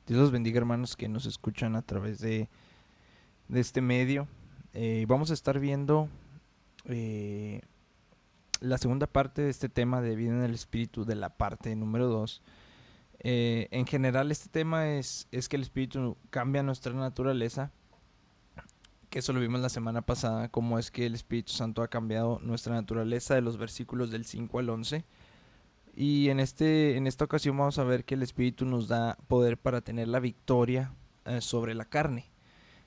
Dios los bendiga, hermanos que nos escuchan a través de este medio. Vamos a estar viendo eh, la segunda parte de este tema de vida en el Espíritu, de la parte número 2. En general, este tema es que el Espíritu cambia nuestra naturaleza, que eso lo vimos la semana pasada, cómo es que el Espíritu Santo ha cambiado nuestra naturaleza de los versículos del 5 al 11. Y en esta ocasión vamos a ver que el Espíritu nos da poder para tener la victoria sobre la carne.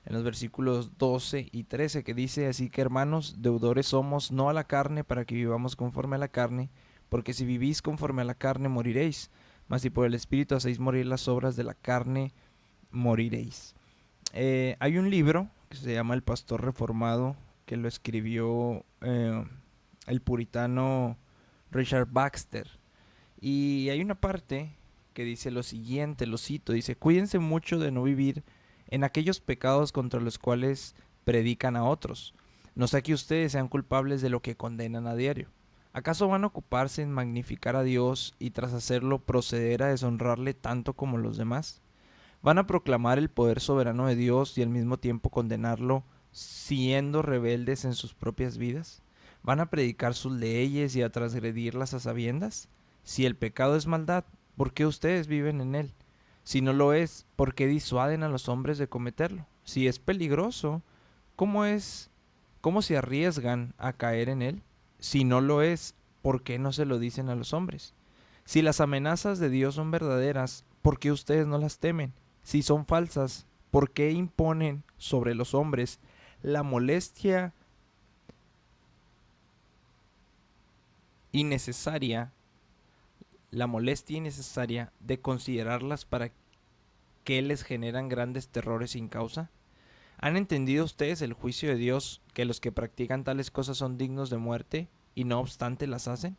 En los versículos 12 y 13 que dice: así que hermanos, deudores somos no a la carne para que vivamos conforme a la carne, porque si vivís conforme a la carne moriréis, mas si por el Espíritu hacéis morir las obras de la carne, moriréis. Hay un libro que se llama El Pastor Reformado, que lo escribió el puritano Richard Baxter. Y hay una parte que dice lo siguiente, lo cito, dice: cuídense mucho de no vivir en aquellos pecados contra los cuales predican a otros. No sea que ustedes sean culpables de lo que condenan a diario. ¿Acaso van a ocuparse en magnificar a Dios y tras hacerlo proceder a deshonrarle tanto como los demás? ¿Van a proclamar el poder soberano de Dios y al mismo tiempo condenarlo siendo rebeldes en sus propias vidas? ¿Van a predicar sus leyes y a transgredirlas a sabiendas? Si el pecado es maldad, ¿por qué ustedes viven en él? Si no lo es, ¿por qué disuaden a los hombres de cometerlo? Si es peligroso, ¿cómo es? ¿Cómo se arriesgan a caer en él? Si no lo es, ¿por qué no se lo dicen a los hombres? Si las amenazas de Dios son verdaderas, ¿por qué ustedes no las temen? Si son falsas, ¿por qué imponen sobre los hombres la molestia innecesaria, la molestia innecesaria de considerarlas para que les generan grandes terrores sin causa? ¿Han entendido ustedes el juicio de Dios, que los que practican tales cosas son dignos de muerte y no obstante las hacen?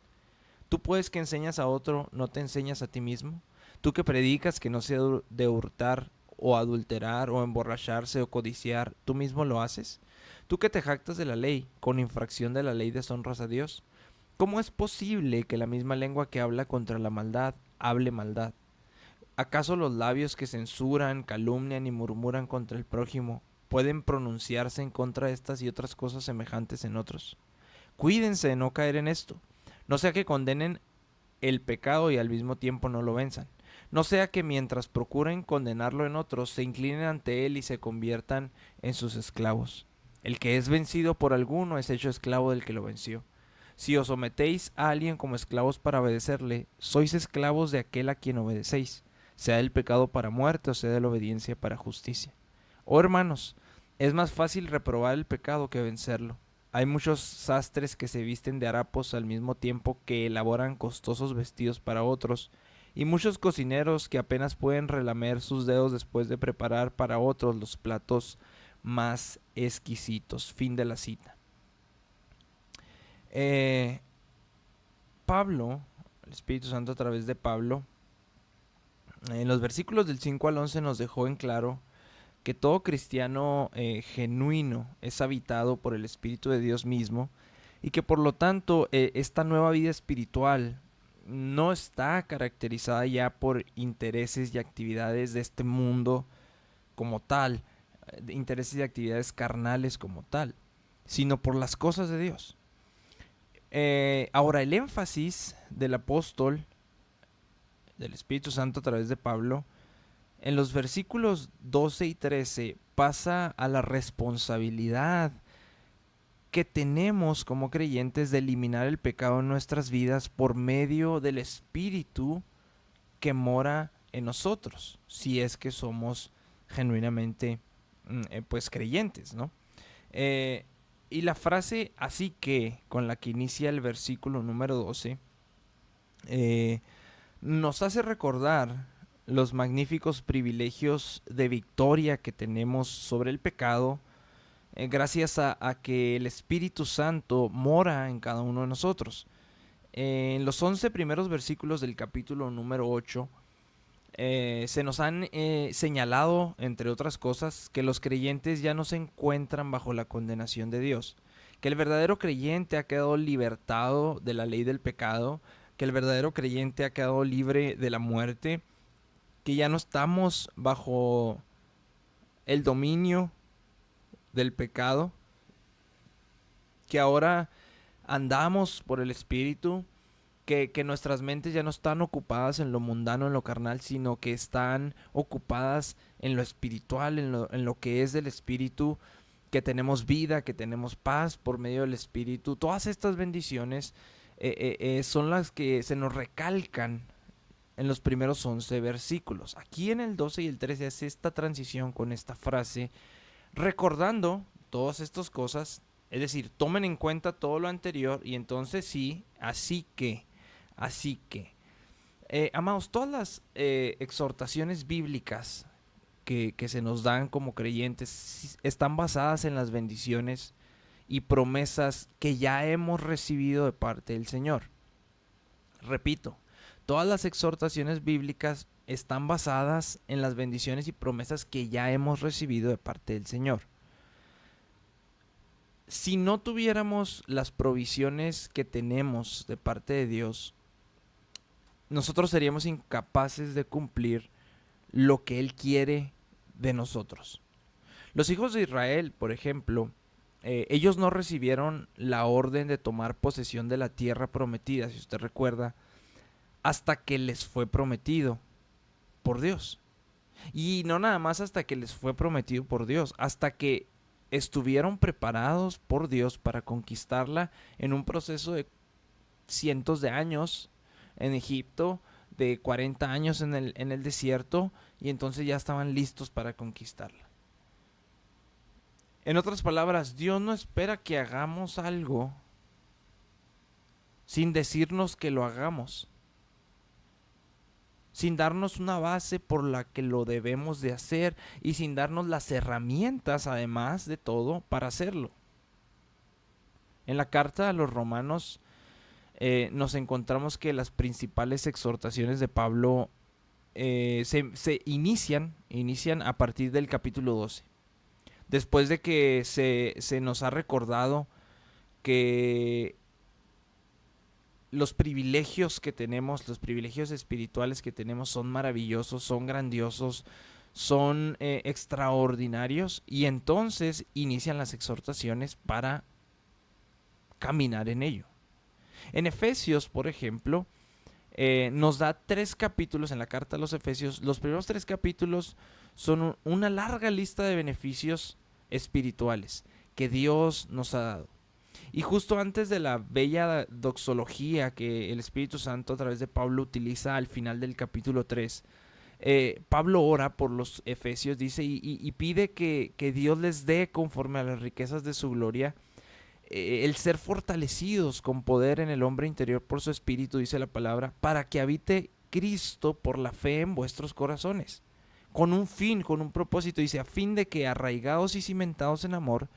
Tú puedes que enseñas a otro, no te enseñas a ti mismo. Tú que predicas que no se de hurtar o adulterar o emborracharse o codiciar, ¿tú mismo lo haces? Tú que te jactas de la ley, con infracción de la ley deshonras a Dios. ¿Cómo es posible que la misma lengua que habla contra la maldad hable maldad? ¿Acaso los labios que censuran, calumnian y murmuran contra el prójimo pueden pronunciarse en contra de estas y otras cosas semejantes en otros? Cuídense de no caer en esto. No sea que condenen el pecado y al mismo tiempo no lo venzan. No sea que mientras procuren condenarlo en otros, se inclinen ante él y se conviertan en sus esclavos. El que es vencido por alguno es hecho esclavo del que lo venció. Si os sometéis a alguien como esclavos para obedecerle, sois esclavos de aquel a quien obedecéis, sea del pecado para muerte o sea de la obediencia para justicia. Oh hermanos, es más fácil reprobar el pecado que vencerlo. Hay muchos sastres que se visten de harapos al mismo tiempo que elaboran costosos vestidos para otros, y muchos cocineros que apenas pueden relamer sus dedos después de preparar para otros los platos más exquisitos. Fin de la cita. Eh, Pablo, el Espíritu Santo a través de Pablo, en los versículos del 5 al 11 nos dejó en claro que todo cristiano genuino es habitado por el Espíritu de Dios mismo y que por lo tanto esta nueva vida espiritual no está caracterizada ya por intereses y actividades de este mundo como tal, de intereses y actividades carnales como tal, sino por las cosas de Dios. Ahora, el énfasis del apóstol, del Espíritu Santo a través de Pablo, en los versículos 12 y 13 pasa a la responsabilidad que tenemos como creyentes de eliminar el pecado en nuestras vidas por medio del Espíritu que mora en nosotros, si es que somos genuinamente pues creyentes, ¿no? Eh, y la frase así que, con la que inicia el versículo número 12, eh, nos hace recordar los magníficos privilegios de victoria que tenemos sobre el pecado, gracias a que el Espíritu Santo mora en cada uno de nosotros. En los 11 primeros versículos del capítulo número 8, se nos han señalado, entre otras cosas, que los creyentes ya no se encuentran bajo la condenación de Dios, que el verdadero creyente ha quedado libertado de la ley del pecado, que el verdadero creyente ha quedado libre de la muerte que ya no estamos bajo el dominio del pecado, que ahora andamos por el Espíritu, que nuestras mentes ya no están ocupadas en lo mundano, en lo carnal, sino que están ocupadas en lo espiritual, en lo que es del Espíritu, que tenemos vida, que tenemos paz por medio del Espíritu. Todas estas bendiciones son las que se nos recalcan en los primeros 11 versículos. Aquí en el 12 y el 13 hace esta transición con esta frase, recordando todas estas cosas, es decir, tomen en cuenta todo lo anterior y entonces sí, así que, amados, todas las exhortaciones bíblicas que se nos dan como creyentes están basadas en las bendiciones y promesas que ya hemos recibido de parte del Señor. Repito, todas las exhortaciones bíblicas están basadas en las bendiciones y promesas que ya hemos recibido de parte del Señor. Si no tuviéramos las provisiones que tenemos de parte de Dios, nosotros seríamos incapaces de cumplir lo que Él quiere de nosotros. Los hijos de Israel, por ejemplo, ellos no recibieron la orden de tomar posesión de la tierra prometida, si usted recuerda, hasta que les fue prometido por Dios. Y no nada más hasta que les fue prometido por Dios, hasta que estuvieron preparados por Dios para conquistarla en un proceso de cientos de años en Egipto, de 40 años en el desierto, y entonces ya estaban listos para conquistarla. En otras palabras, Dios no espera que hagamos algo sin decirnos que lo hagamos, sin darnos una base por la que lo debemos de hacer y sin darnos las herramientas, además de todo, para hacerlo. En la carta a los Romanos nos encontramos que las principales exhortaciones de Pablo se inician a partir del capítulo 12. Después de que se nos ha recordado que los privilegios que tenemos, los privilegios espirituales que tenemos son maravillosos, son grandiosos, son extraordinarios, y entonces inician las exhortaciones para caminar en ello. En Efesios, por ejemplo, nos da 3 capítulos en la carta a los Efesios. Los primeros 3 capítulos son una larga lista de beneficios espirituales que Dios nos ha dado. Y justo antes de la bella doxología que el Espíritu Santo a través de Pablo utiliza al final del capítulo 3, Pablo ora por los efesios, dice, y pide que Dios les dé, conforme a las riquezas de su gloria, el ser fortalecidos con poder en el hombre interior por su espíritu, dice la palabra, para que habite Cristo por la fe en vuestros corazones, con un fin, con un propósito, dice, a fin de que, arraigados y cimentados en amor,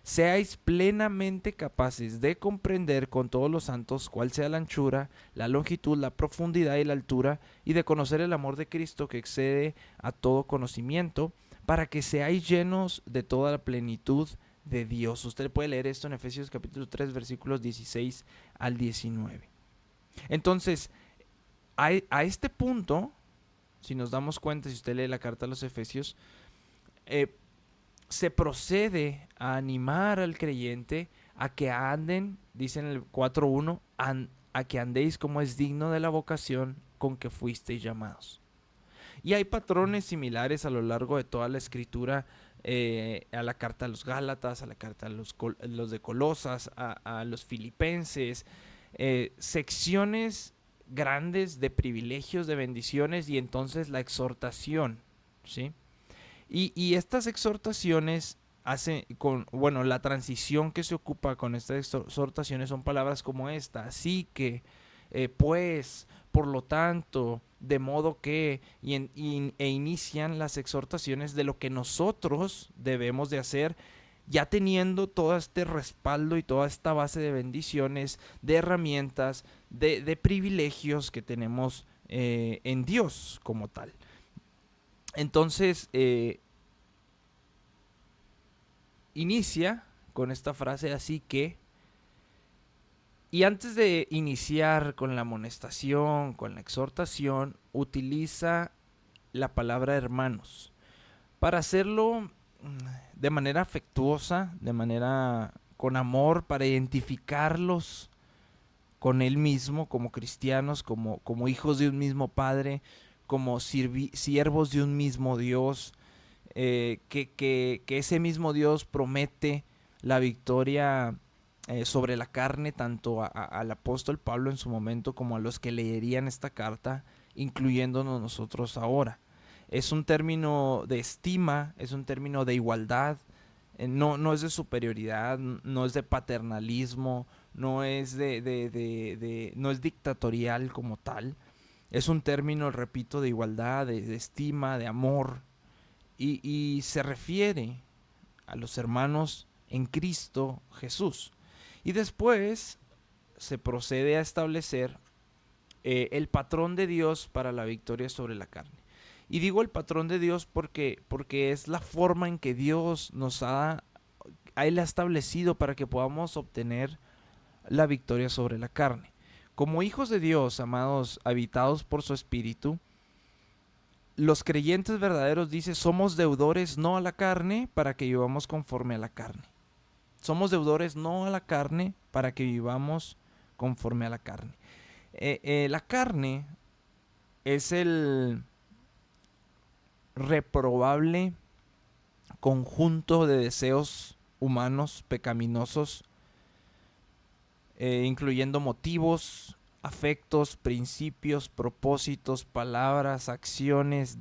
seáis plenamente capaces de comprender con todos los santos cuál sea la anchura, la longitud, la profundidad y la altura, y de conocer el amor de Cristo que excede a todo conocimiento, para que seáis llenos de toda la plenitud de Dios. Usted puede leer esto en Efesios capítulo 3, versículos 16 al 19. Entonces, a este punto, si nos damos cuenta, si usted lee la carta a los Efesios, se procede a animar al creyente a que anden, dice en el 4.1, a que andéis como es digno de la vocación con que fuisteis llamados. Y hay patrones similares a lo largo de toda la escritura, a la carta a los Gálatas, a la carta a los de Colosas, a los Filipenses, secciones grandes de privilegios, de bendiciones, y entonces la exhortación, ¿sí? Y estas exhortaciones hacen, la transición que se ocupa con estas exhortaciones son palabras como esta: así que, pues, por lo tanto, de modo que, e inician las exhortaciones de lo que nosotros debemos de hacer, ya teniendo todo este respaldo y toda esta base de bendiciones, de herramientas, de privilegios que tenemos en Dios como tal. Entonces, inicia con esta frase, así que, y antes de iniciar con la amonestación, con la exhortación, utiliza la palabra hermanos, para hacerlo de manera afectuosa, de manera con amor, para identificarlos con Él mismo, como cristianos, como hijos de un mismo Padre, como siervos de un mismo Dios, que ese mismo Dios promete la victoria sobre la carne, tanto al apóstol Pablo en su momento como a los que leerían esta carta, incluyéndonos nosotros ahora. Es un término de estima, es un término de igualdad, no es de superioridad, no es de paternalismo, no es no es dictatorial como tal. Es un término, repito, de igualdad, de estima, de amor, y se refiere a los hermanos en Cristo Jesús. Y después se procede a establecer el patrón de Dios para la victoria sobre la carne. Y digo el patrón de Dios porque es la forma en que Dios Él ha establecido para que podamos obtener la victoria sobre la carne. Como hijos de Dios, amados, habitados por su Espíritu, los creyentes verdaderos dicen, somos deudores no a la carne para que vivamos conforme a la carne. Somos deudores no a la carne para que vivamos conforme a la carne. La carne es el reprobable conjunto de deseos humanos pecaminosos, incluyendo motivos, afectos, principios, propósitos, palabras, acciones,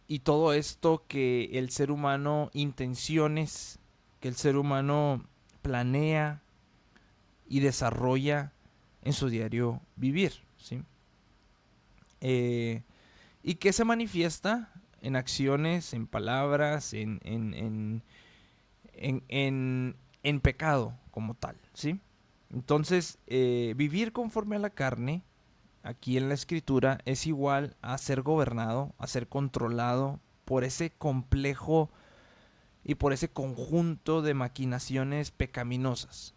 y todo esto que el ser humano, intenciones que el ser humano planea y desarrolla en su diario vivir, ¿sí? Y que se manifiesta en acciones, en palabras, en pecado como tal, ¿sí? Entonces, vivir conforme a la carne, aquí en la escritura, es igual a ser gobernado, a ser controlado por ese complejo y por ese conjunto de maquinaciones pecaminosas.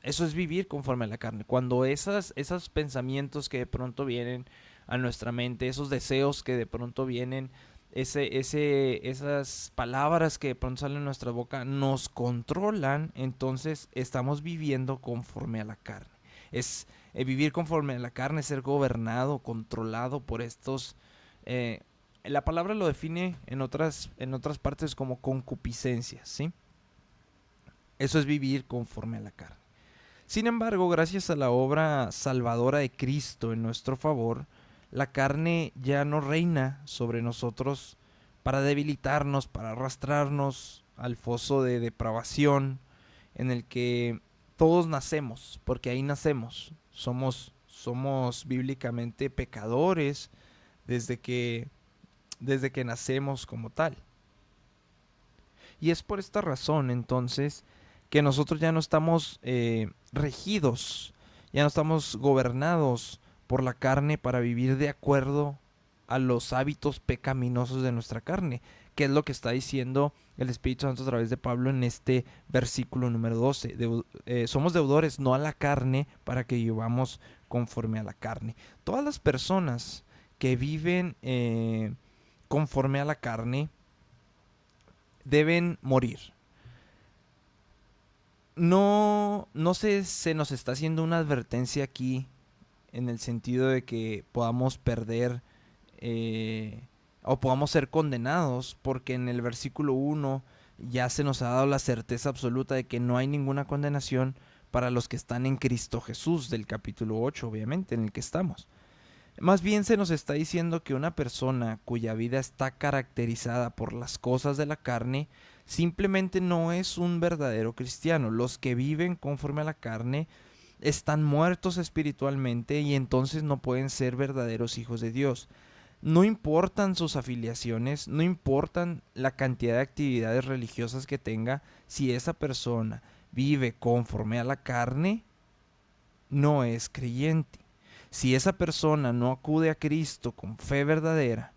Eso es vivir conforme a la carne. Cuando esos pensamientos que de pronto vienen a nuestra mente, esos deseos que de pronto vienen, esas palabras que de pronto salen de nuestra boca nos controlan, entonces estamos viviendo conforme a la carne. Es vivir conforme a la carne, ser gobernado, controlado por estos... la palabra lo define en otras partes como concupiscencias, ¿sí? Eso es vivir conforme a la carne. Sin embargo, gracias a la obra salvadora de Cristo en nuestro favor, la carne ya no reina sobre nosotros para debilitarnos, para arrastrarnos al foso de depravación en el que todos nacemos, porque ahí nacemos. Somos bíblicamente pecadores desde que nacemos como tal. Y es por esta razón, entonces, que nosotros ya no estamos regidos, ya no estamos gobernados por la carne para vivir de acuerdo a los hábitos pecaminosos de nuestra carne, que es lo que está diciendo el Espíritu Santo a través de Pablo en este versículo número 12. Somos deudores no a la carne para que vivamos conforme a la carne. Todas las personas que viven conforme a la carne deben morir. No se nos está haciendo una advertencia aquí en el sentido de que podamos perder o podamos ser condenados, porque en el versículo 1 ya se nos ha dado la certeza absoluta de que no hay ninguna condenación para los que están en Cristo Jesús, del capítulo 8, obviamente, en el que estamos. Más bien se nos está diciendo que una persona cuya vida está caracterizada por las cosas de la carne simplemente no es un verdadero cristiano. Los que viven conforme a la carne están muertos espiritualmente y entonces no pueden ser verdaderos hijos de Dios. No importan sus afiliaciones, no importan la cantidad de actividades religiosas que tenga, si esa persona vive conforme a la carne, no es creyente. Si esa persona no acude a Cristo con fe verdadera,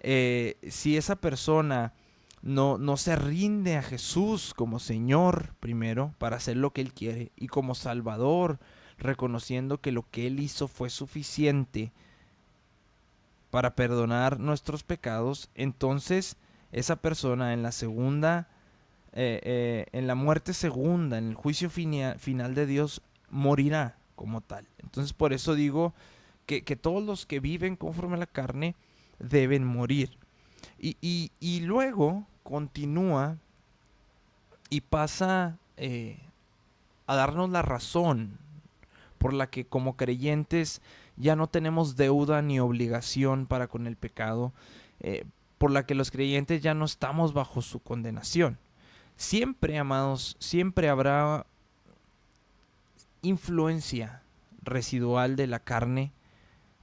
si esa persona no se rinde a Jesús como Señor primero para hacer lo que Él quiere y como Salvador, reconociendo que lo que Él hizo fue suficiente para perdonar nuestros pecados, entonces esa persona en la segunda, en la muerte segunda, en el juicio final de Dios, morirá como tal. Entonces por eso digo que todos los que viven conforme a la carne deben morir. Y luego continúa y pasa a darnos la razón por la que como creyentes ya no tenemos deuda ni obligación para con el pecado, por la que los creyentes ya no estamos bajo su condenación. Siempre, amados, siempre habrá influencia residual de la carne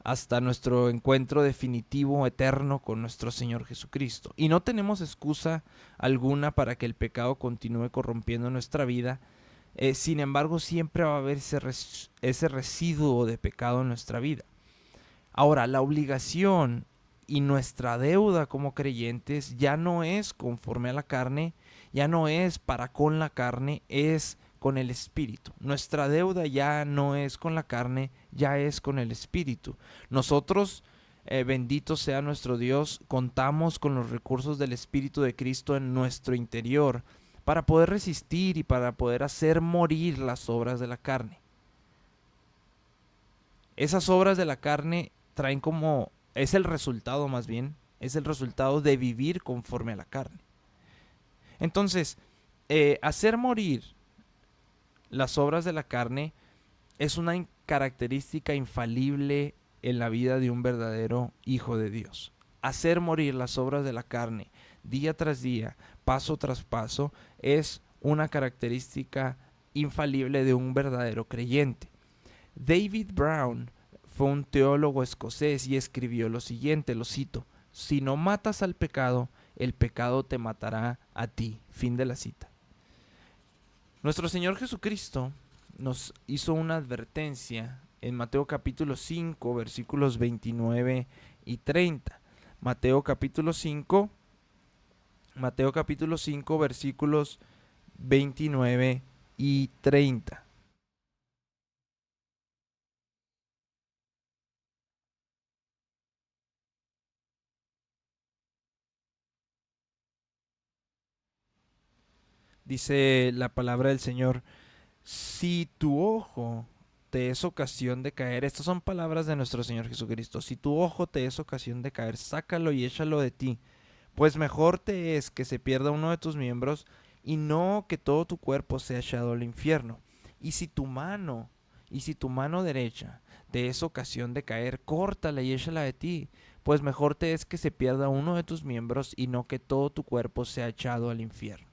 hasta nuestro encuentro definitivo, eterno con nuestro Señor Jesucristo. Y no tenemos excusa alguna para que el pecado continúe corrompiendo nuestra vida. Sin embargo, siempre va a haber ese residuo de pecado en nuestra vida. Ahora, la obligación y nuestra deuda como creyentes ya no es conforme a la carne, ya no es para con la carne, es con el Espíritu. Nuestra deuda ya no es con la carne, ya es con el Espíritu. Nosotros, bendito sea nuestro Dios, contamos con los recursos del Espíritu de Cristo en nuestro interior para poder resistir y para poder hacer morir las obras de la carne. Esas obras de la carne traen como, es el resultado más bien, es el resultado de vivir conforme a la carne. Entonces, hacer morir las obras de la carne es una característica infalible en la vida de un verdadero hijo de Dios. Hacer morir las obras de la carne día tras día, paso tras paso, es una característica infalible de un verdadero creyente. David Brown fue un teólogo escocés y escribió lo siguiente, lo cito: si no matas al pecado, el pecado te matará a ti. Fin de la cita. Nuestro Señor Jesucristo nos hizo una advertencia en Mateo capítulo 5, versículos 29 y 30. Mateo capítulo 5, versículos 29 y 30. Dice la palabra del Señor: si tu ojo te es ocasión de caer, estas son palabras de nuestro Señor Jesucristo, si tu ojo te es ocasión de caer, sácalo y échalo de ti, pues mejor te es que se pierda uno de tus miembros y no que todo tu cuerpo sea echado al infierno. Y si tu mano, derecha te es ocasión de caer, córtala y échala de ti, pues mejor te es que se pierda uno de tus miembros y no que todo tu cuerpo sea echado al infierno.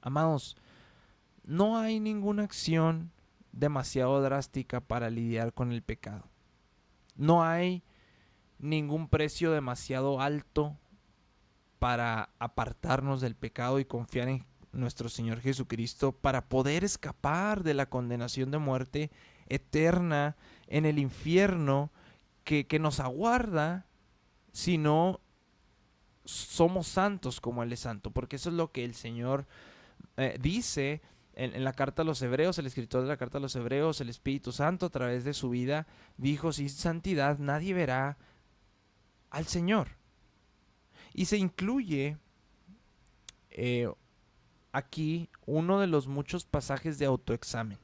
Amados, no hay ninguna acción demasiado drástica para lidiar con el pecado. No hay ningún precio demasiado alto para apartarnos del pecado y confiar en nuestro Señor Jesucristo para poder escapar de la condenación de muerte eterna en el infierno que nos aguarda si no somos santos como Él es santo, porque eso es lo que el Señor dice en la carta a los Hebreos. El escritor de la carta a los Hebreos, el Espíritu Santo, a través de su vida, dijo: sin santidad nadie verá al Señor. Y se incluye eh, aquí uno de los muchos pasajes de autoexamen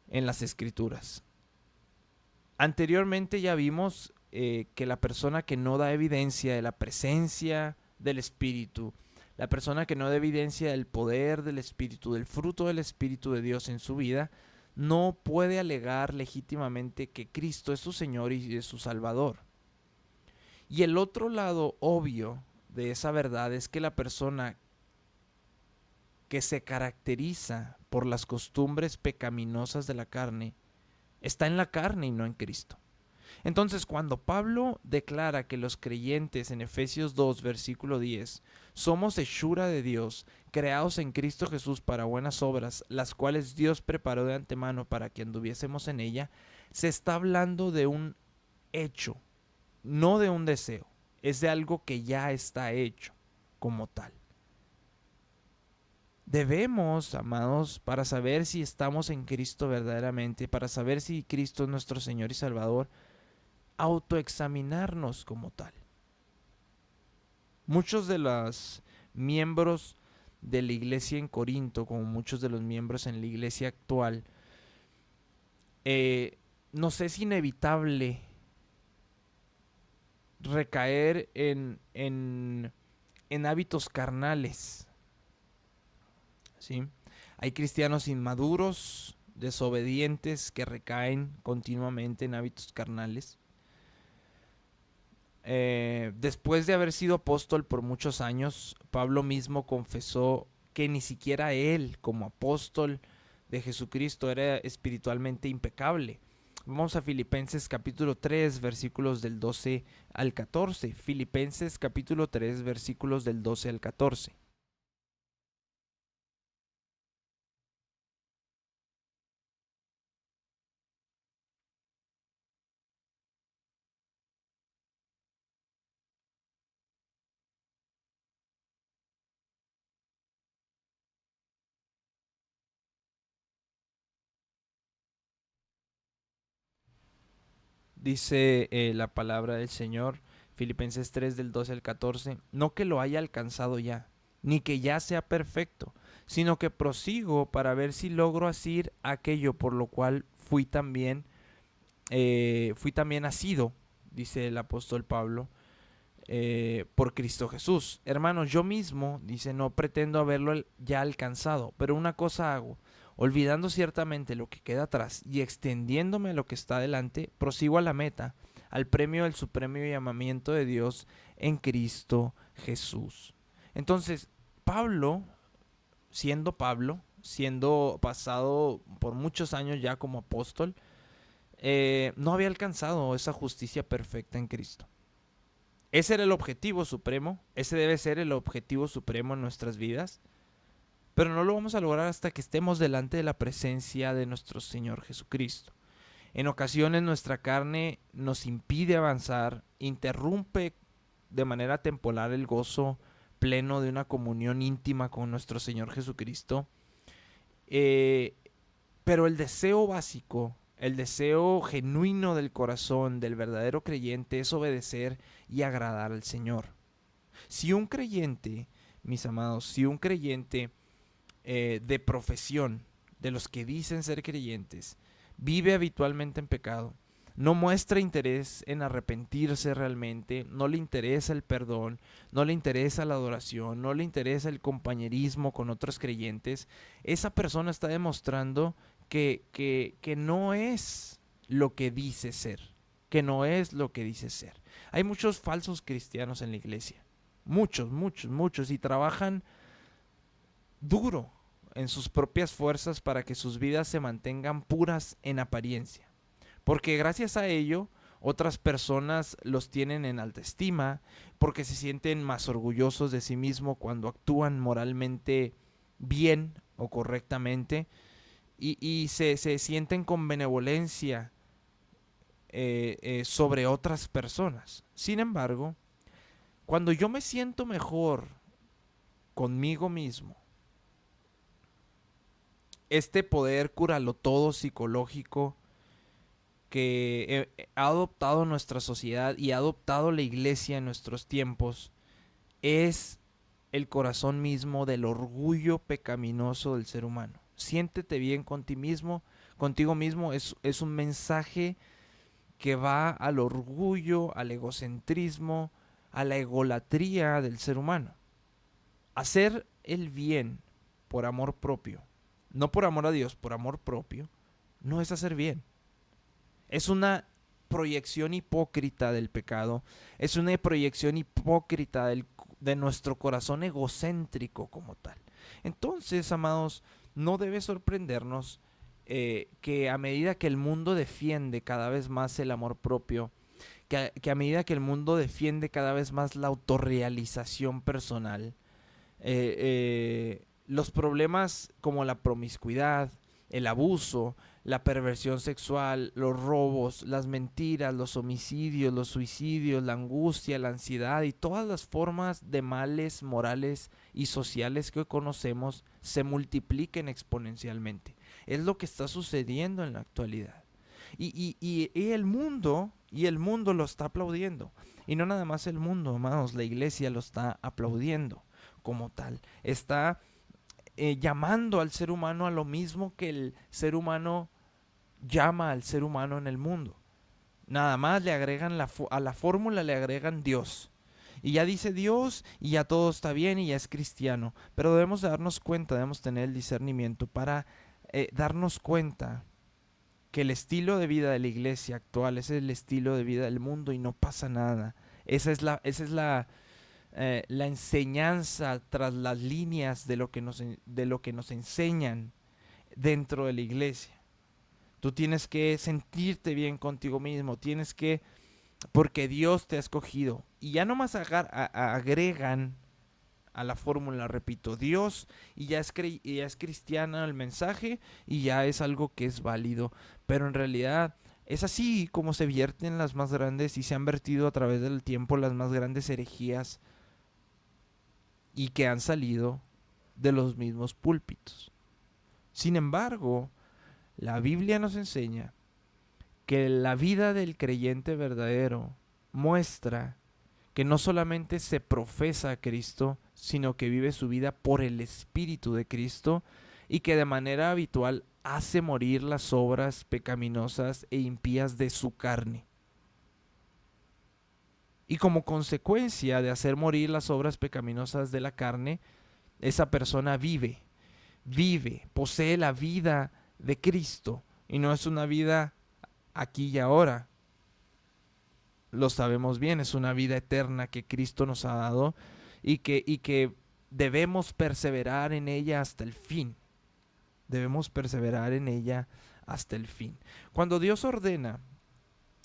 en las Escrituras. Anteriormente ya vimos que la persona que no da evidencia de la presencia del Espíritu, la persona que no da evidencia del poder del Espíritu, del fruto del Espíritu de Dios en su vida, no puede alegar legítimamente que Cristo es su Señor y es su Salvador. Y el otro lado obvio de esa verdad es que la persona que se caracteriza por las costumbres pecaminosas de la carne está en la carne y no en Cristo. Entonces, cuando Pablo declara que los creyentes en Efesios 2, versículo 10, somos hechura de Dios, creados en Cristo Jesús para buenas obras, las cuales Dios preparó de antemano para que anduviésemos en ella, se está hablando de un hecho, no de un deseo. Es de algo que ya está hecho como tal. Debemos, amados, para saber si estamos en Cristo verdaderamente, para saber si Cristo es nuestro Señor y Salvador, autoexaminarnos como tal. Muchos de los miembros de la iglesia en Corinto, como muchos de los miembros en la iglesia actual, nos es inevitable recaer en hábitos carnales, ¿sí? Hay cristianos inmaduros, desobedientes, que recaen continuamente en hábitos carnales. Después de haber sido apóstol por muchos años, Pablo mismo confesó que ni siquiera él, como apóstol de Jesucristo, era espiritualmente impecable. Vamos a Filipenses capítulo 3, versículos del 12 al 14. Filipenses capítulo 3, versículos del 12 al 14. Dice la palabra del Señor, Filipenses 3 del 12 al 14, no que lo haya alcanzado ya, ni que ya sea perfecto, sino que prosigo para ver si logro asir aquello por lo cual fui también nacido, dice el apóstol Pablo, por Cristo Jesús. Hermanos, yo mismo, dice, no pretendo haberlo ya alcanzado, pero una cosa hago, olvidando ciertamente lo que queda atrás y extendiéndome a lo que está delante, prosigo a la meta, al premio del supremo llamamiento de Dios en Cristo Jesús. Entonces, Pablo, siendo pasado por muchos años ya como apóstol, no había alcanzado esa justicia perfecta en Cristo. Ese era el objetivo supremo, ese debe ser el objetivo supremo en nuestras vidas, pero no lo vamos a lograr hasta que estemos delante de la presencia de nuestro Señor Jesucristo. En ocasiones nuestra carne nos impide avanzar, interrumpe de manera temporal el gozo pleno de una comunión íntima con nuestro Señor Jesucristo, eh, pero el deseo básico, el deseo genuino del corazón del verdadero creyente es obedecer y agradar al Señor. Si un creyente, mis amados, si un creyente de profesión, de los que dicen ser creyentes, vive habitualmente en pecado, no muestra interés en arrepentirse realmente, no le interesa el perdón, no le interesa la adoración, no le interesa el compañerismo con otros creyentes, esa persona está demostrando que no es lo que dice ser, que no es lo que dice ser. Hay muchos falsos cristianos en la iglesia, muchos, muchos, muchos, y trabajan duro en sus propias fuerzas para que sus vidas se mantengan puras en apariencia. Porque gracias a ello, otras personas los tienen en alta estima, porque se sienten más orgullosos de sí mismos cuando actúan moralmente bien o correctamente, y se sienten con benevolencia sobre otras personas. Sin embargo, cuando yo me siento mejor conmigo mismo, este poder curalo todo psicológico que ha adoptado nuestra sociedad y ha adoptado la iglesia en nuestros tiempos es el corazón mismo del orgullo pecaminoso del ser humano. Siéntete bien contigo mismo es un mensaje que va al orgullo, al egocentrismo, a la egolatría del ser humano. Hacer el bien por amor propio, no por amor a Dios, por amor propio, no es hacer bien. Es una proyección hipócrita del pecado, es una proyección hipócrita de nuestro corazón egocéntrico como tal. Entonces, amados, no debe sorprendernos que a medida que el mundo defiende cada vez más el amor propio, que a medida que el mundo defiende cada vez más la autorrealización personal, los problemas como la promiscuidad, el abuso, la perversión sexual, los robos, las mentiras, los homicidios, los suicidios, la angustia, la ansiedad y todas las formas de males morales y sociales que hoy conocemos se multipliquen exponencialmente. Es lo que está sucediendo en la actualidad. Y el mundo lo está aplaudiendo. Y no nada más el mundo, hermanos, la iglesia lo está aplaudiendo como tal. Está llamando al ser humano a lo mismo que el ser humano llama al ser humano en el mundo. Nada más le agregan a la fórmula le agregan Dios. Y ya dice Dios y ya todo está bien y ya es cristiano. Pero debemos de darnos cuenta, debemos tener el discernimiento para darnos cuenta que el estilo de vida de la iglesia actual es el estilo de vida del mundo y no pasa nada. Esa es la enseñanza tras las líneas de lo que nos enseñan dentro de la iglesia. Tú tienes que sentirte bien contigo mismo, porque Dios te ha escogido. Y ya nomás agregan a la fórmula, repito, Dios, y ya es cristiana el mensaje y ya es algo que es válido. Pero en realidad es así como se vierten las más grandes y se han vertido a través del tiempo las más grandes herejías y que han salido de los mismos púlpitos. Sin embargo, la Biblia nos enseña que la vida del creyente verdadero muestra que no solamente se profesa a Cristo, sino que vive su vida por el Espíritu de Cristo y que de manera habitual hace morir las obras pecaminosas e impías de su carne. Y como consecuencia de hacer morir las obras pecaminosas de la carne, esa persona posee la vida de Cristo y no es una vida aquí y ahora. Lo sabemos bien, es una vida eterna que Cristo nos ha dado y que debemos perseverar en ella hasta el fin. Debemos perseverar en ella hasta el fin. Cuando Dios ordena,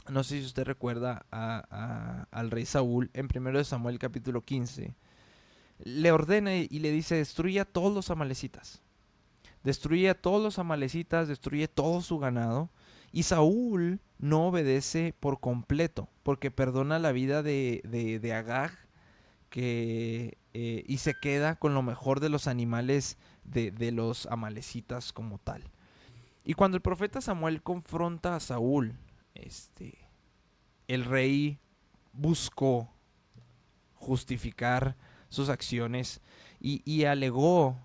no sé si usted recuerda al rey Saúl en 1 Samuel capítulo 15, le ordena y le dice, destruye a todos los amalecitas. Destruye a todos los amalecitas, destruye todo su ganado. Y Saúl no obedece por completo, porque perdona la vida de Agag y se queda con lo mejor de los animales de los amalecitas como tal. Y cuando el profeta Samuel confronta a Saúl, el rey buscó justificar sus acciones y alegó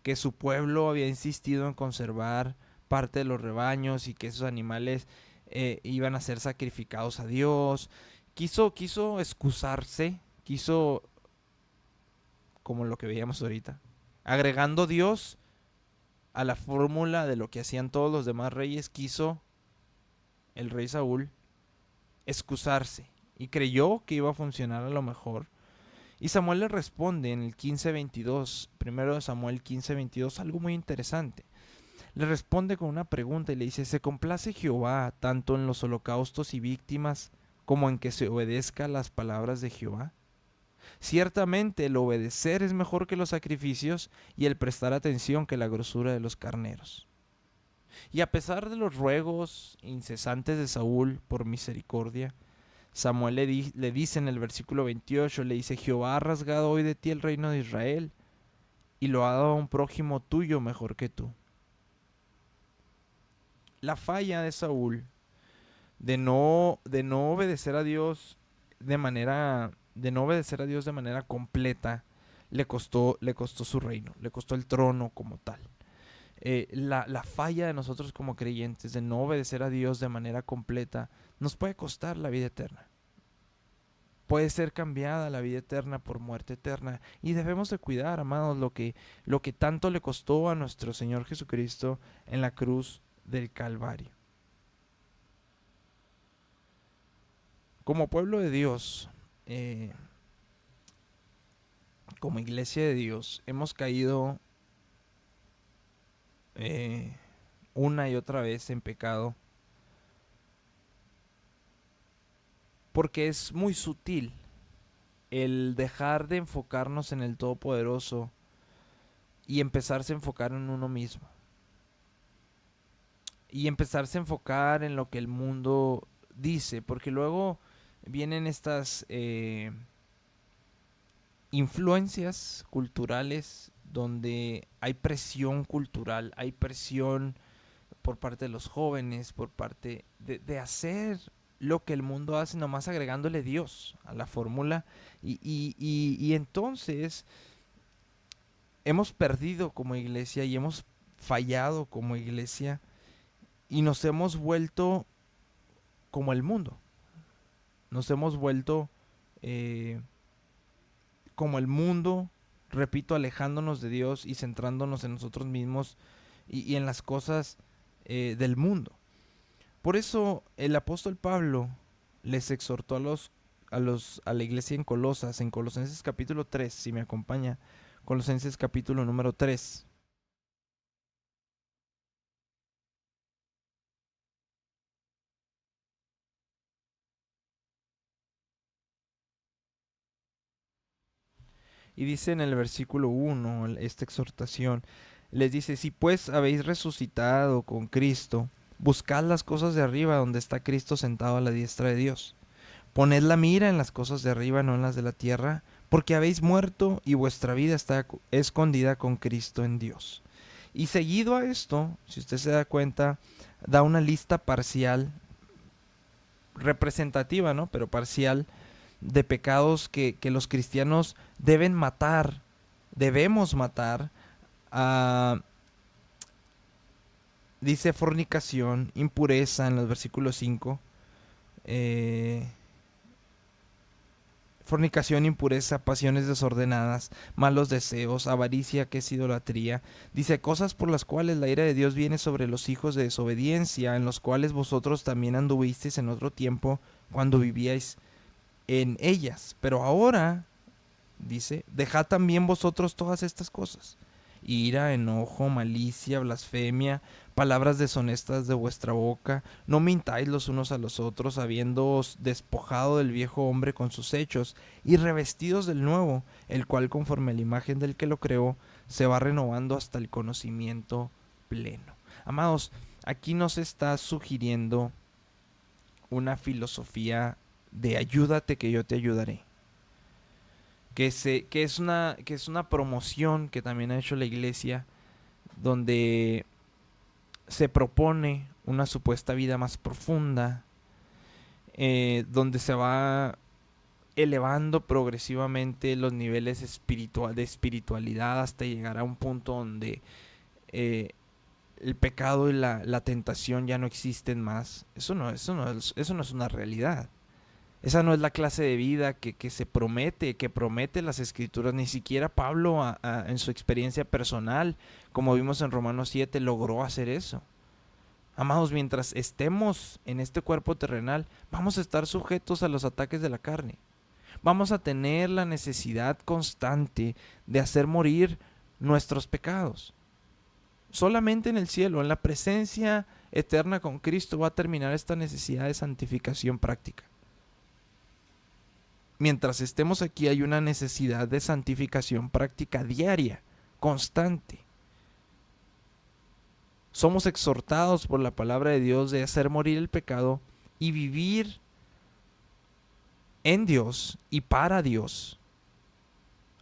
que su pueblo había insistido en conservar parte de los rebaños y que esos animales iban a ser sacrificados a Dios. Quiso excusarse, como lo que veíamos ahorita, agregando Dios a la fórmula de lo que hacían todos los demás reyes, quiso el rey Saúl excusarse y creyó que iba a funcionar a lo mejor. Y Samuel le responde en el 15:22, primero de Samuel 15:22, algo muy interesante. Le responde con una pregunta y le dice, ¿se complace Jehová tanto en los holocaustos y víctimas como en que se obedezca las palabras de Jehová? Ciertamente el obedecer es mejor que los sacrificios y el prestar atención que la grosura de los carneros. Y a pesar de los ruegos incesantes de Saúl por misericordia, Samuel le dice en el versículo 28, le dice, Jehová ha rasgado hoy de ti el reino de Israel y lo ha dado a un prójimo tuyo mejor que tú. La falla de Saúl de no obedecer a Dios de manera completa, le costó su reino, le costó el trono como tal. La falla de nosotros como creyentes de no obedecer a Dios de manera completa nos puede costar la vida eterna. Puede ser cambiada la vida eterna por muerte eterna. Y debemos de cuidar, amados, lo que tanto le costó a nuestro Señor Jesucristo en la cruz del Calvario. Como pueblo de Dios, como iglesia de Dios, hemos caído una y otra vez en pecado porque es muy sutil el dejar de enfocarnos en el Todopoderoso y empezarse a enfocar en uno mismo. Y empezarse a enfocar en lo que el mundo dice, porque luego vienen estas influencias culturales donde hay presión cultural, hay presión por parte de los jóvenes, por parte de hacer lo que el mundo hace, nomás agregándole Dios a la fórmula. Y entonces hemos perdido como iglesia y hemos fallado como iglesia y nos hemos vuelto como el mundo. Nos hemos vuelto eh, como el mundo, repito, alejándonos de Dios y centrándonos en nosotros mismos y en las cosas del mundo. Por eso el apóstol Pablo les exhortó a la iglesia en Colosas, en Colosenses capítulo 3, si me acompaña, Colosenses capítulo número 3. Y dice en el versículo 1, esta exhortación, les dice, si pues habéis resucitado con Cristo, buscad las cosas de arriba donde está Cristo sentado a la diestra de Dios. Poned la mira en las cosas de arriba, no en las de la tierra, porque habéis muerto y vuestra vida está escondida con Cristo en Dios. Y seguido a esto, si usted se da cuenta, da una lista parcial, representativa, ¿no? Pero parcial, de pecados que los cristianos deben matar, debemos matar. A, dice fornicación, impureza en los versículos 5. Fornicación, impureza, pasiones desordenadas, malos deseos, avaricia, que es idolatría. Dice cosas por las cuales la ira de Dios viene sobre los hijos de desobediencia, en los cuales vosotros también anduvisteis en otro tiempo cuando vivíais en ellas. Pero ahora, dice, dejad también vosotros todas estas cosas: ira, enojo, malicia, blasfemia, palabras deshonestas de vuestra boca. No mintáis los unos a los otros, habiéndoos despojado del viejo hombre con sus hechos, y revestidos del nuevo, el cual conforme a la imagen del que lo creó, se va renovando hasta el conocimiento pleno. Amados, aquí nos está sugiriendo una filosofía de ayúdate que yo te ayudaré. Que es una promoción que también ha hecho la iglesia, donde se propone una supuesta vida más profunda, donde se va elevando progresivamente los niveles de espiritualidad hasta llegar a un punto donde eh, el pecado y la tentación ya no existen más. Eso no es una realidad. Esa no es la clase de vida que se promete, que promete las escrituras. Ni siquiera Pablo en su experiencia personal, como vimos en Romanos 7, logró hacer eso. Amados, mientras estemos en este cuerpo terrenal, vamos a estar sujetos a los ataques de la carne. Vamos a tener la necesidad constante de hacer morir nuestros pecados. Solamente en el cielo, en la presencia eterna con Cristo, va a terminar esta necesidad de santificación práctica. Mientras estemos aquí hay una necesidad de santificación práctica diaria, constante. Somos exhortados por la palabra de Dios de hacer morir el pecado y vivir en Dios y para Dios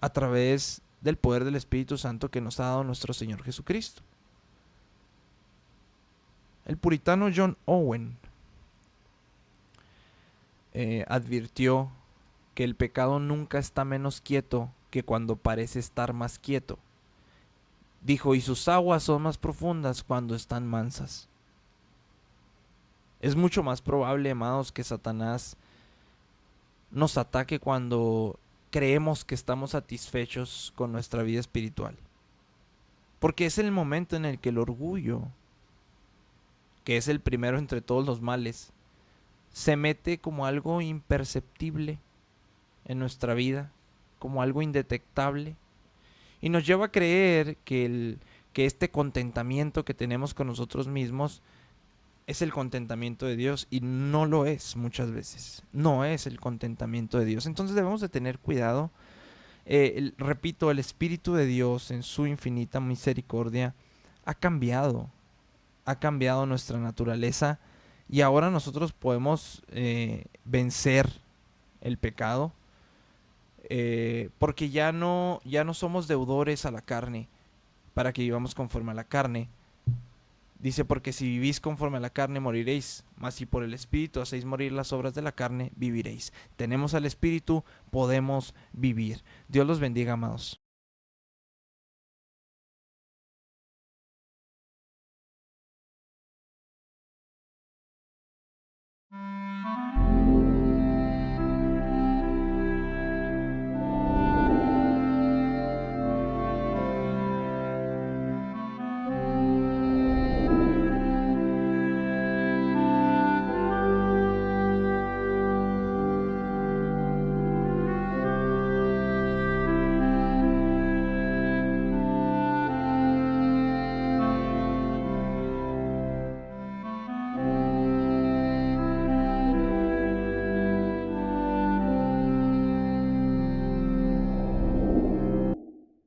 a través del poder del Espíritu Santo que nos ha dado nuestro Señor Jesucristo. El puritano John Owen advirtió que el pecado nunca está menos quieto que cuando parece estar más quieto. Dijo, y sus aguas son más profundas cuando están mansas. Es mucho más probable, amados, que Satanás nos ataque cuando creemos que estamos satisfechos con nuestra vida espiritual. Porque es el momento en el que el orgullo, que es el primero entre todos los males, se mete como algo imperceptible en nuestra vida, como algo indetectable, y nos lleva a creer que este contentamiento que tenemos con nosotros mismos es el contentamiento de Dios, y no lo es muchas veces. No es el contentamiento de Dios. Entonces debemos de tener cuidado. Repito, el Espíritu de Dios en su infinita misericordia ha cambiado nuestra naturaleza, y ahora nosotros podemos vencer el pecado, porque ya no somos deudores a la carne para que vivamos conforme a la carne. Dice, porque si vivís conforme a la carne moriréis, mas si por el Espíritu hacéis morir las obras de la carne, viviréis. Tenemos al Espíritu, podemos vivir. Dios los bendiga, amados.